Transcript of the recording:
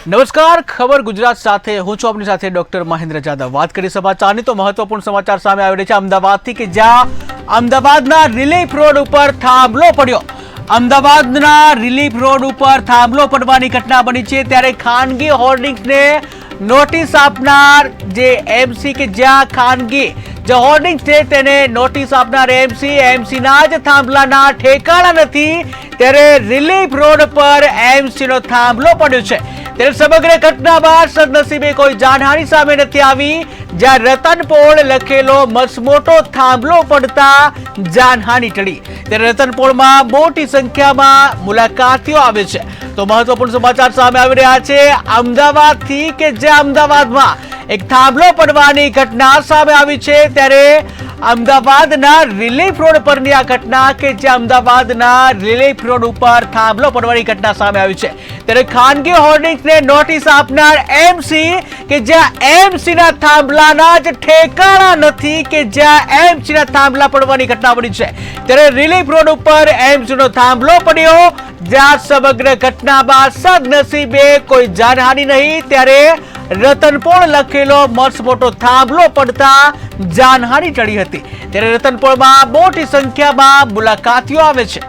નમસ્કાર, ખબર ગુજરાત સાથે હું છું આપની સાથે ડોક્ટર મહેન્દ્ર જાદવ। વાત કરી સમાચારની તો મહત્વપૂર્ણ સમાચાર સામે આવી રહ્યા છે અમદાવાદથી કે જ્યાં અમદાવાદના રિલીફ રોડ ઉપર થાંભલો પડ્યો। અમદાવાદના રિલીફ રોડ ઉપર થાંભલો પડવાની ઘટના બની છે ત્યારે ખાનગી હોર્ડિંગ્સને નોટિસ આપનાર જે એમસી કે જ્યાં ખાનગી જે હોર્ડિંગ્સ છે તેને નોટિસ આપનાર એમસીના જ થાંભલાના ઠેકાણા નથી ત્યારે રિલીફ રોડ પર એમસીનો થાંભલો પડ્યો છે। ત્યારે સમગ્ર ઘટના બાદ સદનસીબે કોઈ જાનહાની સામે નથી આવી, જ્યાં રતનપોળ લખેલો મસમોટો થાંભલો પડતા જાનહાની ટળી। ત્યારે રતનપોળમાં મોટી સંખ્યામાં મુલાકાતીઓ આવે છે। તો મહત્વપૂર્ણ સમાચાર સામે આવી રહ્યા છે અમદાવાદથી કે જ્યાં અમદાવાદમાં એક થાંભલો પડવાની ઘટના સામે આવી છે ત્યારે અમદાવાદના રિલીફ રોડ પરની આ ઘટના કે જ્યાં અમદાવાદના રિલીફ રોડ ઉપર થાંભલો પડવાની ઘટના સામે આવી છે ત્યારે ખાનગી હોર્ડિંગ્સને નોટિસ આપનાર એમસી કે જ્યાં એમસીના થાંભલાના જ ઠેકાણા નથી કે જ્યાં એમસીના થાંભલા પડવાની ઘટના બની છે ત્યારે રિલીફ રોડ ઉપર એમસીનો થાંભલો પડ્યો, જ્યાં સમગ્ર ઘટના બાદ સદનસીબે કોઈ જાનહાની નહીં ત્યારે રતનપોળ લખેલો મસમોટો થાંભલો પડતા જાનહાની ટળી હતી। ત્યારે રતનપોળમાં મોટી સંખ્યામાં મુલાકાતીઓ આવે છે।